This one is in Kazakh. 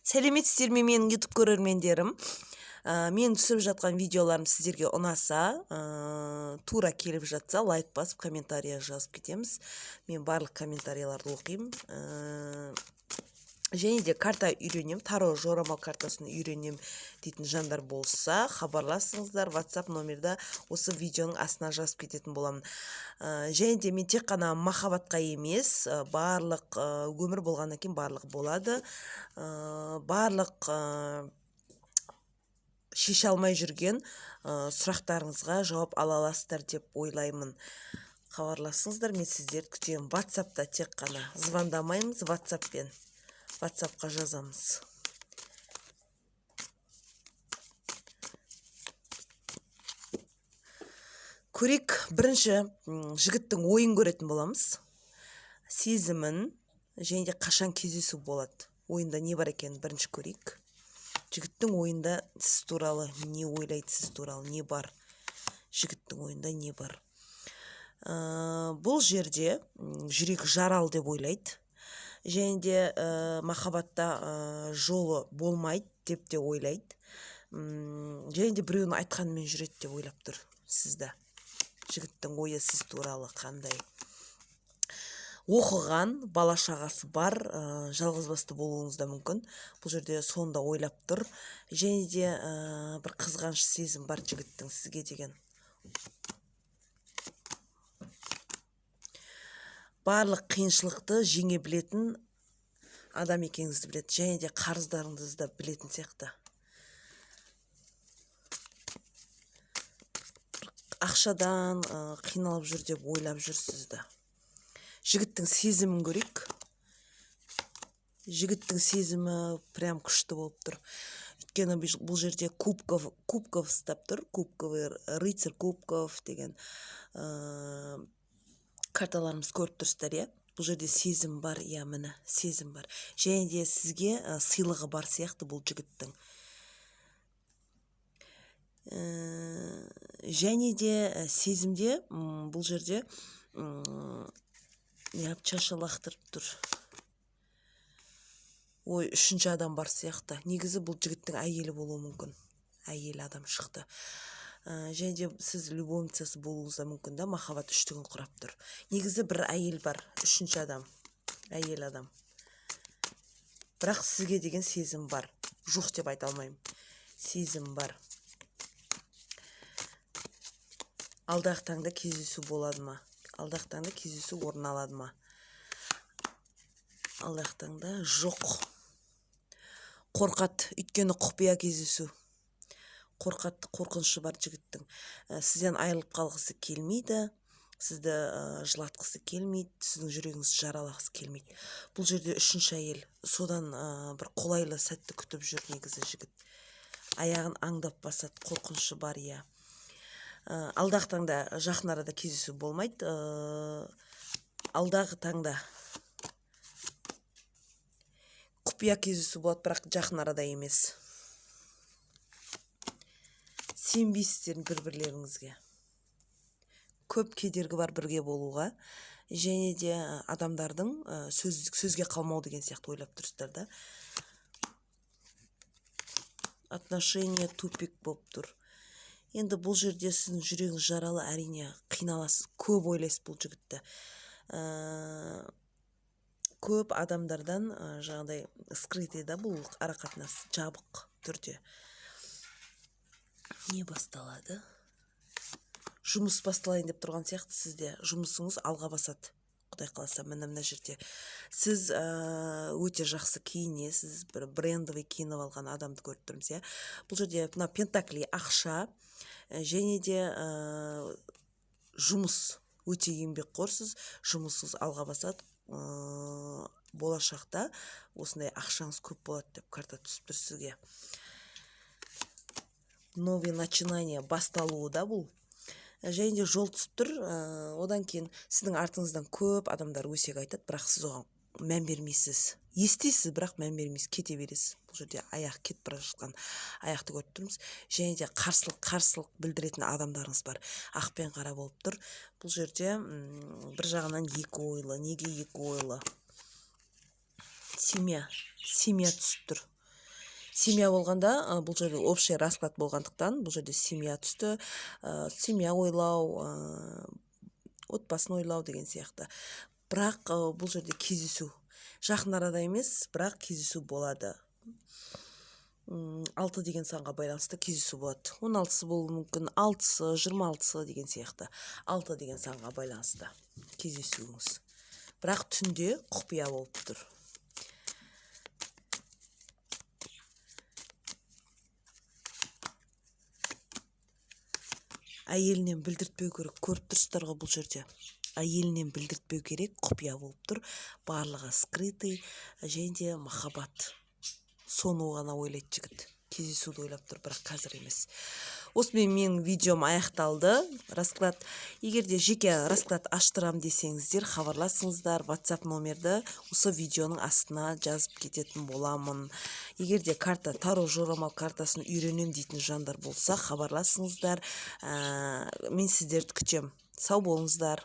Сәлеметсіздер ме менің YouTube көрермендерім. Мен түсіріп жатқан видеоларым сіздерге ұнаса, тура келіп жатса, лайк басып, комментария жазып кетеміз. Мен барлық комментарияларды оқимын. Және де карта үйренем, таро жорамал картасын үйренем дейтін жандар болса, хабарласыңыздар, WhatsApp номерда осы видеоның астына жазып кететін боламын. Және де мен тек қана махаббатқа емес, барлық өмір болғаннан кейін барлық болады. Барлық шеше алмай жүрген сұрақтарыңызға жауап ала аласыздар деп ойлаймын. Хабарласыңыздар, мен сіздерді күтемін. WhatsAppта тек қана звондамаймыз, WhatsAppқа жазамыз. Көрек, бірінші жігіттің ойын көретін боламыз. Сезімін, және де қашан кездесу болады. Ойында не бар екен бірінші көрейік. Жігіттің ойында сіз туралы не ойлайды, сіз туралы не бар? Жігіттің ойында не бар? Бұл жерде жүрек жаралы деп ойлайды. Және де махаббатта жолы болмайды деп те ойлайды. Және де біреудің айтқанымен жүреді деп ойлап тұр сізді. Жігіттің ойы сіз туралы қандай? Оқыған, бала шағасы бар, жалғызбасты болуыңыз да мүмкін. Бұл жерде сонда ойлап тұр. Және де бір қызғаныш сезім бар жігіттің сізге деген. Барлық қиыншылықты жеңе білетін адам екеніңізді біледі. Және де қарыздарыңызды да білетін сияқты. Ақшадан қиналып жүр деп ойлап жүр сізді. Жігіттің сезімін көрейік. Жігіттің сезімі прям күшті болып тұр. Өйткені бұл жерде кубков ұстап тұр. Кубковый рыцарь кубков деген карталарымыз көріп тұрсыздар, иә? Бұл жерде сезім бар, иә, міне, сезім бар. Және де сізге сыйлығы бар сияқты бұл жігіттің. Және де сезімде бұл жерде шашы лақтырып тұр. Ой, үшінші адам бар сияқты. Негізі бұл жігіттің әйелі болуы мүмкін. Әйел адам шықты. Және де сіз любовницасы болуыңызда мүмкін да, махаббат үштігін құрап тұр. Негізі бір әйел бар, үшінші адам, әйел адам. Бірақ сізге деген сезім бар. Жоқ деп айта алмаймын. Сезім бар. Алдағы таңда кездесу болады ма? Алдағы таңда кездесу орын алады ма? Алдағы таңда жоқ. Қорқат, өйткені құпия кездесу. Қорқатты, қорқынышы бар жігіттің. Сізден айырылып қалғысы келмейді, сізді жылатқысы келмейді, сіздің жүрегіңізді жаралағысы келмейді. Бұл жерде үшінші әйел, содан бір қолайлы сәтті күтіп жүр негізі жігіт. Аяғын аңдап басады, қорқынышы бар, иә. Алдағы таңда жақын арада кездесу болмайды. Алдағы таңда құпия кездесу болады, бірақ жақын арада емес. Сенбейсіздер бір-бірлеріңізге. Көп кедергі бар бірге болуға. Және де адамдардың сөзге қалмау деген сияқты ойлап тұрсыздар да. Отношения тупик болып тұр. Енді бұл жерде сіздің жүрегіңіз жаралы, әрине қиналасыз. Көп ойлайсыз бұл жігітті. Көп адамдардан жаңағыдай скрытый да бұл арақатынас, жабық түрде. Не басталады? Жұмыс басталайын деп тұрған сияқты сізде. Жұмысыңыз алға басады. Құдай қаласа, мына жерде. Сіз өте жақсы киінесіз, бір брендовый киініп алған адамды көріп тұрмыз, иә. Бұл жерде пентакли, ақша, және де жұмыс. Өте еңбекқорсыз, жұмысыңыз алға басады. Болашақта осындай ақшаңыз көп болады деп карта түсіп тұр сізге. Новый начинание басталуы да бұл. Және де жол түсіп тұр. Одан кейін сіздің артыңыздан көп адамдар өсек айтады, бірақ сіз оған мән бермейсіз. Естисіз, бірақ мән бермейсіз, кете бересіз. Бұл жерде аяқ кетіп бара жатқан аяқты көріп тұрмыз. Және де қарсылық білдіретін адамдарыңыз бар. Ақ пен қара болып тұр. Бұл жерде бір жағынан екі ойлы. Неге екі ойлы? Семья түсіп тұр. семья болганда бул жерде общий расклад болгондуктан бул жерде семья түстү. Семья ойлоо, отбасын ойлоо деген сыяктуу. Бирок бул жерде кездесүү жакын арада эмес, бирок кездесүү болду. 6 деген санга байланыштуу кездесүү болот. 16сы болушу мүмкүн, 6сы, 26сы деген сыяктуу. 6 деген санга байланыштуу кездесүүңүз. Бирок түндө купуя болуптур. Айелинен билдиртпөө керек. Көрүп турсуздар го бул жерде. Айелинен билдиртпөө керек, купуя болуптур. Барлыгы скрытый және махаббат. Сону гана ойлойт жигит. Кездесүүдү ойлоп тур, бирок азыр эмес. Осы менин видеом аякталды. Расклад. Эгерде жеке расклад аштырам десеңиздер, хабарласыңыздар. WhatsApp номерди осы видеонун астына жазып кететін боламын. Эгерде карта Таро жорамал картасын үйрөнөм дейтин жандар болса, хабарласыңыздар. Мен сиздерди күтөм. Сау болуңуздар.